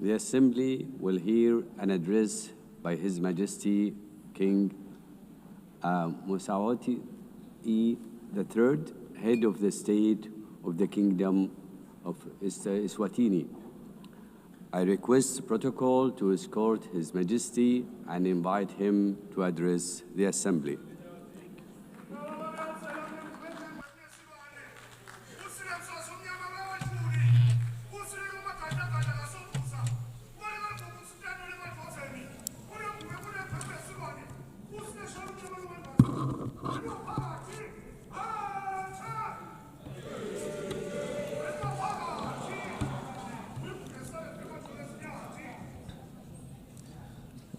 The Assembly will hear an address by His Majesty King Eswatini III, head of the state of the Kingdom of Eswatini. I request protocol to escort His Majesty and invite him to address the Assembly.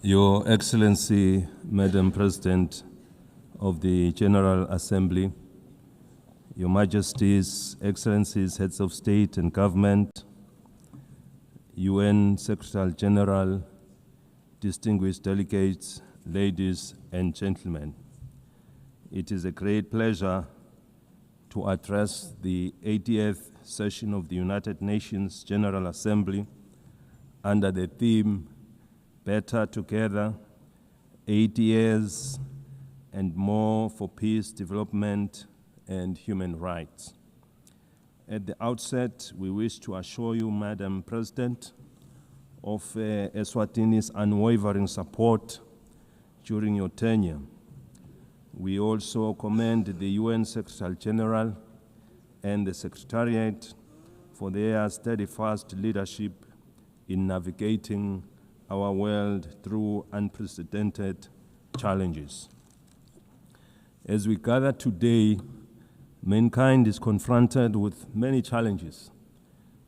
Your Excellency, Madam President of the General Assembly, Your Majesties, Excellencies, Heads of State and Government, UN Secretary General, distinguished delegates, ladies and gentlemen. It is a great pleasure to address the 80th session of the United Nations General Assembly under the theme Better Together, 80 years and more for peace, development, and human rights. At the outset, we wish to assure you, Madam President, of Eswatini's unwavering support during your tenure. We also commend the UN Secretary General and the Secretariat for their steadfast leadership in navigating our world through unprecedented challenges. As we gather today, mankind is confronted with many challenges,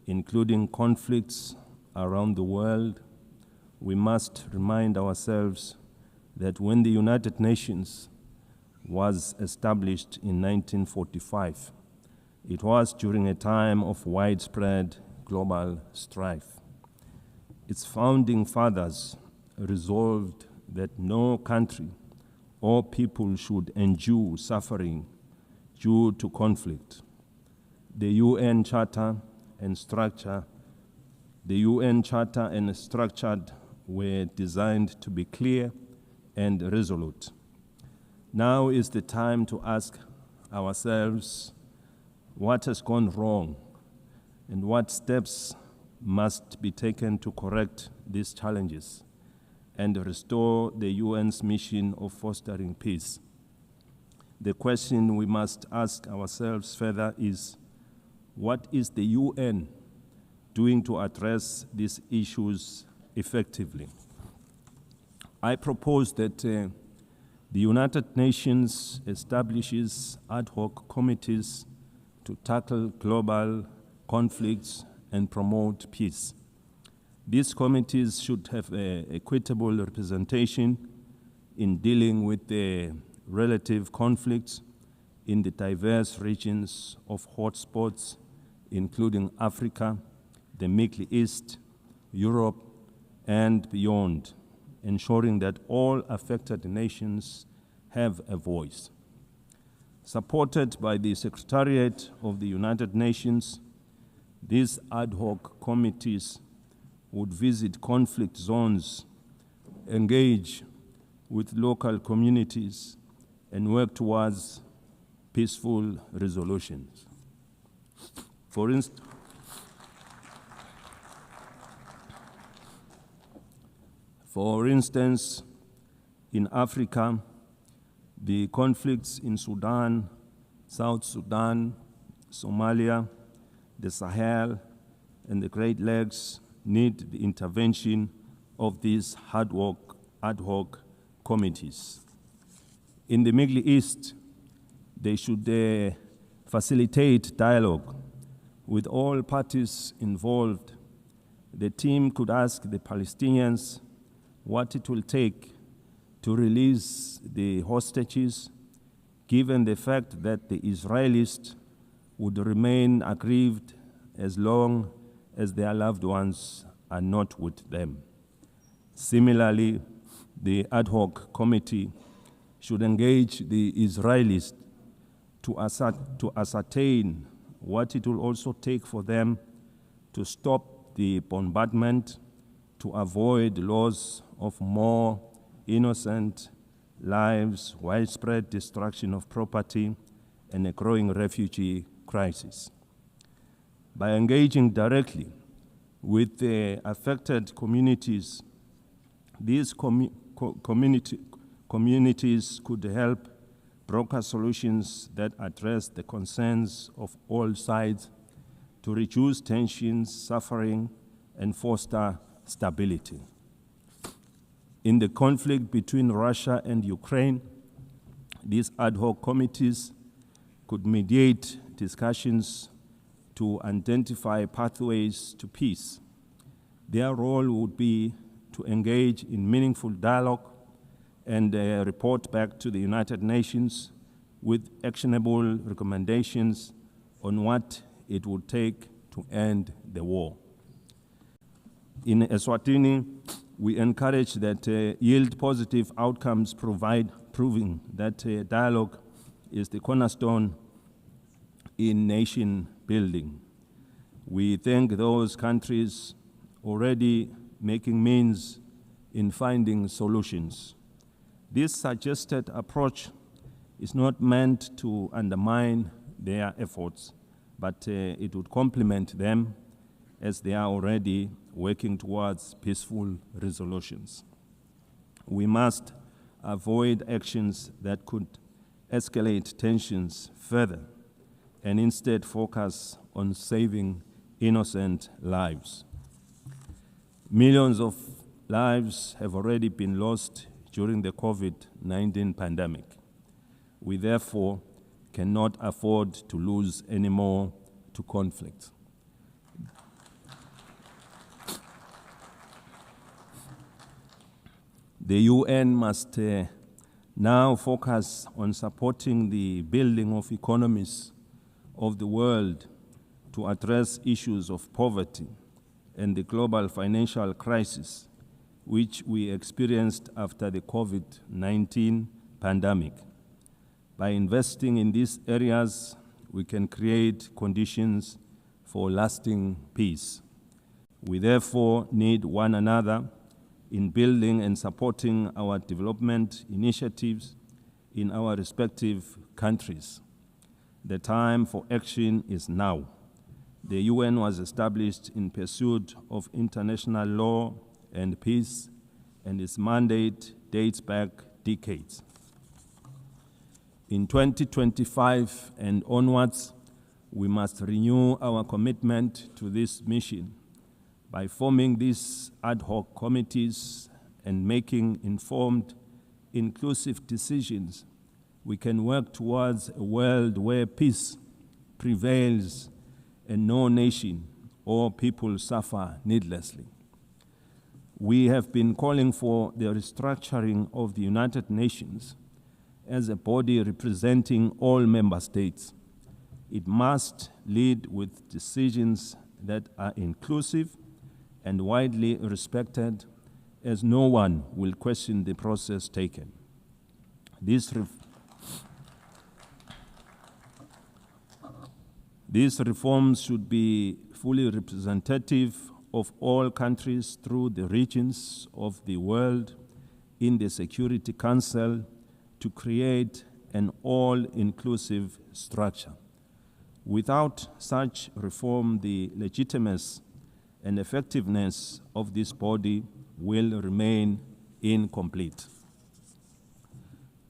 including conflicts around the world. We must remind ourselves that when the United Nations was established in 1945, it was during a time of widespread global strife. Its founding fathers resolved that no country or people should endure suffering due to conflict. The UN Charter and structure were designed to be clear and resolute. Now is the time to ask ourselves what has gone wrong and what steps must be taken to correct these challenges and restore the UN's mission of fostering peace. The question we must ask ourselves further is, what is the UN doing to address these issues effectively? I propose that the United Nations establishes ad hoc committees to tackle global conflicts and promote peace. These committees should have equitable representation in dealing with the relative conflicts in the diverse regions of hotspots, including Africa, the Middle East, Europe, and beyond, ensuring that all affected nations have a voice. Supported by the Secretariat of the United Nations, these ad hoc committees would visit conflict zones, engage with local communities, and work towards peaceful resolutions. For instance, in Africa, the conflicts in Sudan, South Sudan, Somalia, the Sahel, and the Great Lakes need the intervention of these ad hoc committees. In the Middle East, they should facilitate dialogue with all parties involved. The team could ask the Palestinians what it will take to release the hostages, given the fact that the Israelis would remain aggrieved as long as their loved ones are not with them. Similarly, the ad hoc committee should engage the Israelis to ascertain what it will also take for them to stop the bombardment to avoid loss of more innocent lives, widespread destruction of property, and a growing refugee crisis. By engaging directly with the affected communities, these communities could help broker solutions that address the concerns of all sides to reduce tensions, suffering, and foster stability. In the conflict between Russia and Ukraine, these ad hoc committees could mediate discussions to identify pathways to peace. Their role would be to engage in meaningful dialogue and report back to the United Nations with actionable recommendations on what it would take to end the war. In Eswatini, we encourage that yield positive outcomes proving that dialogue is the cornerstone in nation building. We thank those countries already making means in finding solutions. This suggested approach is not meant to undermine their efforts, but it would complement them as they are already working towards peaceful resolutions. We must avoid actions that could escalate tensions further and instead focus on saving innocent lives. Millions of lives have already been lost during the COVID-19 pandemic. We therefore cannot afford to lose any more to conflict. The UN must now focus on supporting the building of economies of the world to address issues of poverty and the global financial crisis which we experienced after the COVID-19 pandemic. By investing in these areas, we can create conditions for lasting peace. We therefore need one another in building and supporting our development initiatives in our respective countries. The time for action is now. The UN was established in pursuit of international law and peace, and its mandate dates back decades. In 2025 and onwards, we must renew our commitment to this mission by forming these ad hoc committees and making informed, inclusive decisions. We can work towards a world where peace prevails and no nation or people suffer needlessly. We have been calling for the restructuring of the United Nations as a body representing all member states. It must lead with decisions that are inclusive and widely respected, as no one will question the process taken. These reforms should be fully representative of all countries through the regions of the world in the Security Council to create an all-inclusive structure. Without such reform, the legitimacy and effectiveness of this body will remain incomplete.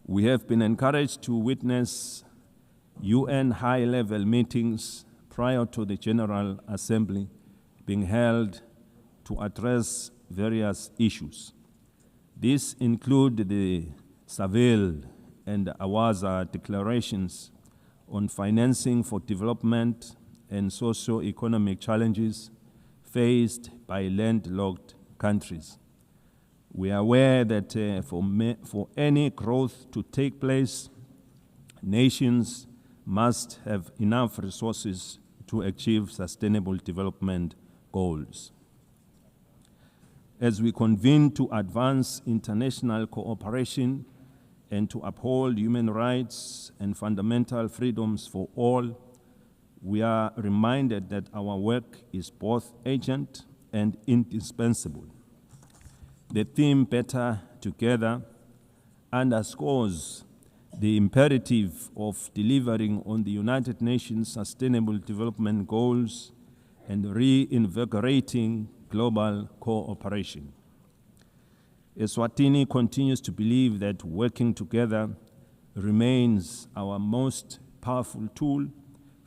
We have been encouraged to witness UN high-level meetings prior to the General Assembly being held to address various issues. These include the Seville and Awaza declarations on financing for development and socio-economic challenges faced by landlocked countries. We are aware that for any growth to take place, nations must have enough resources to achieve sustainable development goals. As we convene to advance international cooperation and to uphold human rights and fundamental freedoms for all, we are reminded that our work is both urgent and indispensable. The theme Better Together underscores the imperative of delivering on the United Nations Sustainable Development Goals and reinvigorating global cooperation. Eswatini continues to believe that working together remains our most powerful tool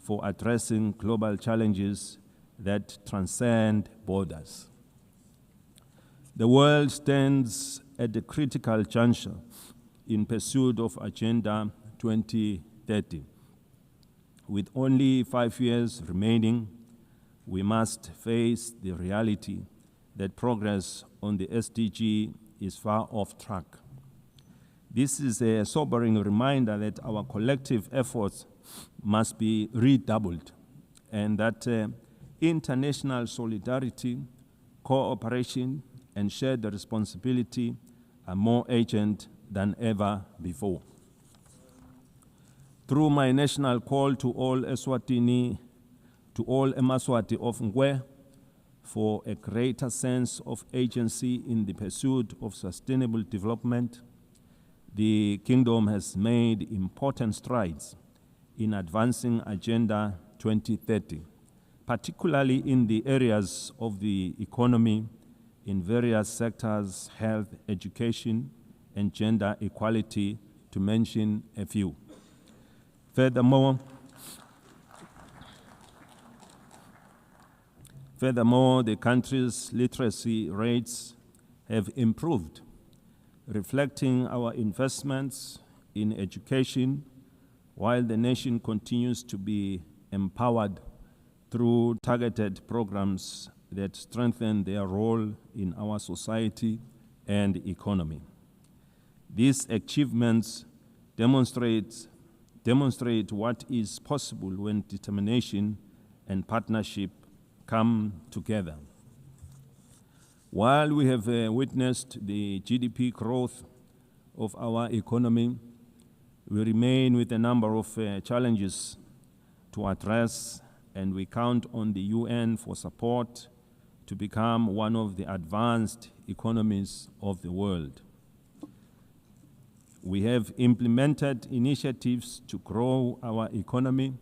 for addressing global challenges that transcend borders. The world stands at a critical juncture in pursuit of Agenda 2030. With only 5 years remaining, we must face the reality that progress on the SDG is far off track. This is a sobering reminder that our collective efforts must be redoubled and that international solidarity, cooperation, and shared responsibility are more urgent than ever before. Through my national call to all Eswatini, to all Emaswati of Ngwe, for a greater sense of agency in the pursuit of sustainable development, the Kingdom has made important strides in advancing Agenda 2030, particularly in the areas of the economy, in various sectors, health, education, and gender equality, to mention a few. Furthermore, the country's literacy rates have improved, reflecting our investments in education, while the nation continues to be empowered through targeted programs that strengthen their role in our society and economy. These achievements demonstrate what is possible when determination and partnership come together. While we have witnessed the GDP growth of our economy, we remain with a number of challenges to address, and we count on the UN for support to become one of the advanced economies of the world. We have implemented initiatives to grow our economy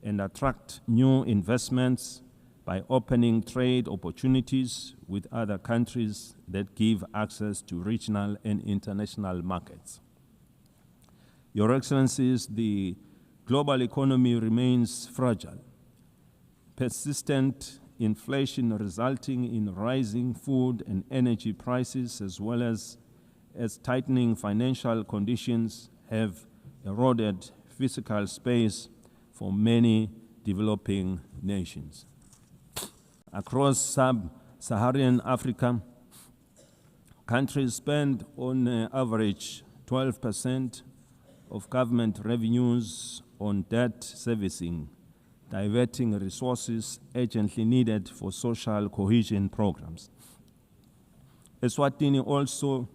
and attract new investments by opening trade opportunities with other countries that give access to regional and international markets. Your Excellencies, the global economy remains fragile. Persistent inflation resulting in rising food and energy prices, as well as tightening financial conditions, have eroded fiscal space for many developing nations. Across sub-Saharan Africa, countries spend on average 12% of government revenues on debt servicing, diverting resources urgently needed for social cohesion programs. Eswatini also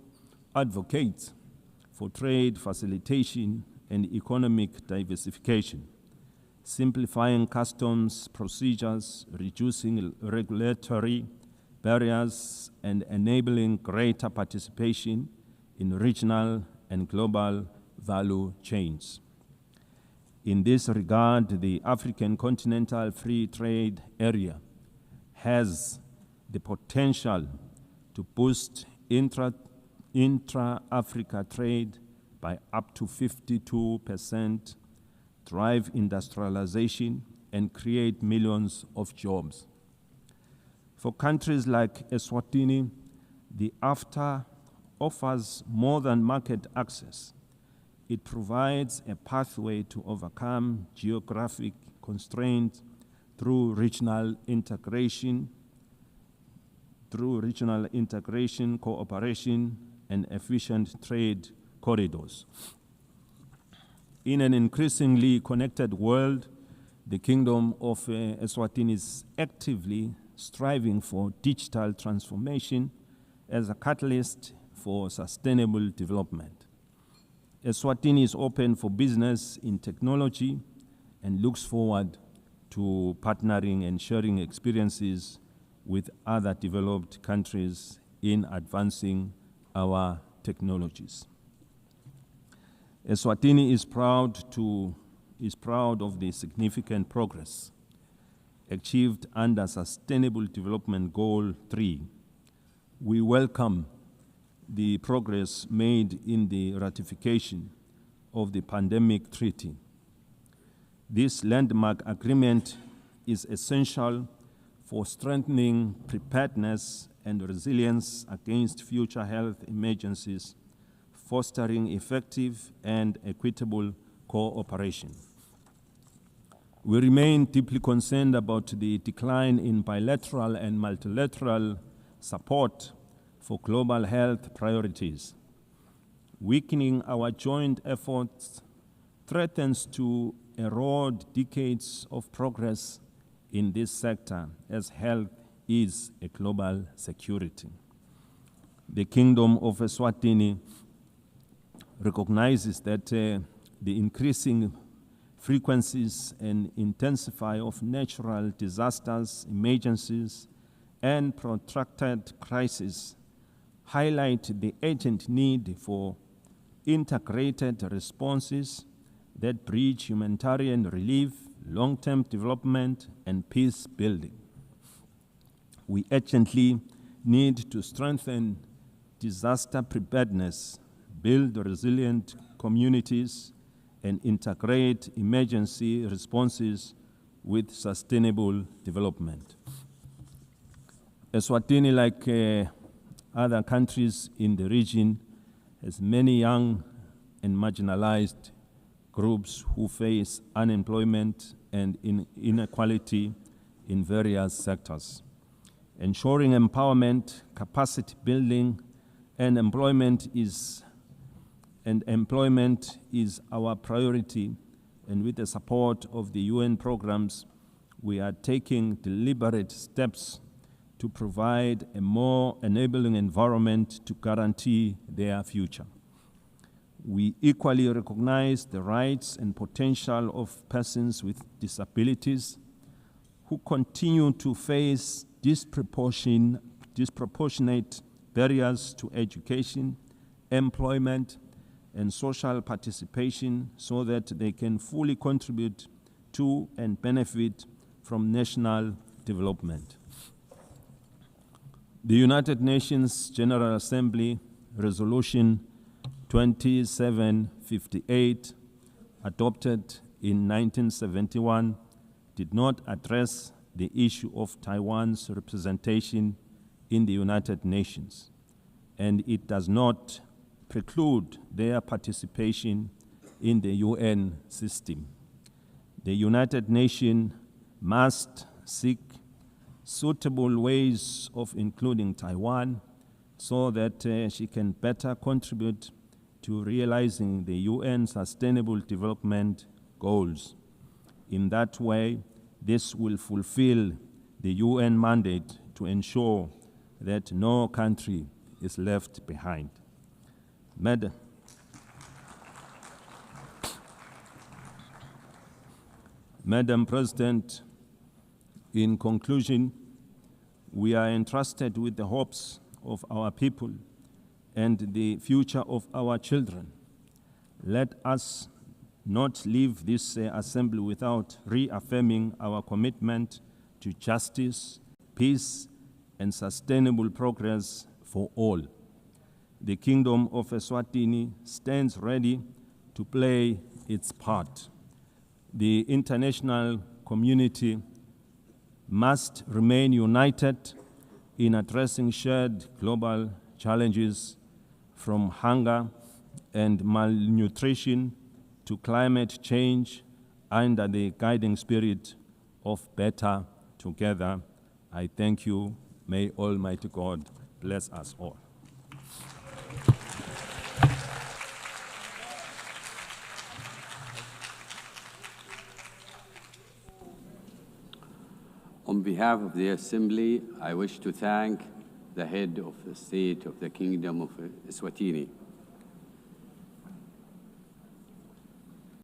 advocates for trade facilitation and economic diversification, simplifying customs procedures, reducing regulatory barriers, and enabling greater participation in regional and global value chains. In this regard, the African Continental Free Trade Area has the potential to boost intra-Africa trade by up to 52%, drive industrialization, and create millions of jobs. For countries like Eswatini, the AfTA offers more than market access. It provides a pathway to overcome geographic constraints through regional integration, cooperation, and efficient trade corridors. In an increasingly connected world, the Kingdom of Eswatini is actively striving for digital transformation as a catalyst for sustainable development. Eswatini is open for business in technology and looks forward to partnering and sharing experiences with other developed countries in advancing our technologies. Eswatini is proud of the significant progress achieved under Sustainable Development Goal 3. We welcome the progress made in the ratification of the Pandemic Treaty. This landmark agreement is essential for strengthening preparedness and resilience against future health emergencies, fostering effective and equitable cooperation. We remain deeply concerned about the decline in bilateral and multilateral support for global health priorities. Weakening our joint efforts threatens to erode decades of progress in this sector, as health is a global security. The Kingdom of Eswatini recognizes that the increasing frequencies and intensity of natural disasters, emergencies, and protracted crises highlight the urgent need for integrated responses that bridge humanitarian relief, long-term development, and peace building. We urgently need to strengthen disaster preparedness, build resilient communities, and integrate emergency responses with sustainable development. Eswatini, like other countries in the region, has many young and marginalized groups who face unemployment and inequality in various sectors. Ensuring empowerment, capacity building, and employment is our priority, and with the support of the UN programs, we are taking deliberate steps to provide a more enabling environment to guarantee their future. We equally recognize the rights and potential of persons with disabilities who continue to face disproportionate barriers to education, employment, and social participation so that they can fully contribute to and benefit from national development. The United Nations General Assembly Resolution 2758, adopted in 1971, did not address the issue of Taiwan's representation in the United Nations, and it does not preclude their participation in the UN system. The United Nations must seek suitable ways of including Taiwan so that she can better contribute to realizing the UN Sustainable Development Goals. In that way, this will fulfill the UN mandate to ensure that no country is left behind. Madam President, in conclusion, we are entrusted with the hopes of our people and the future of our children. Let us not leave this assembly without reaffirming our commitment to justice, peace, and sustainable progress for all. The Kingdom of Eswatini stands ready to play its part. The international community must remain united in addressing shared global challenges, from hunger and malnutrition to climate change, under the guiding spirit of better together. I thank you. May Almighty God bless us all. On behalf of the Assembly, I wish to thank the head of the state of the Kingdom of Eswatini,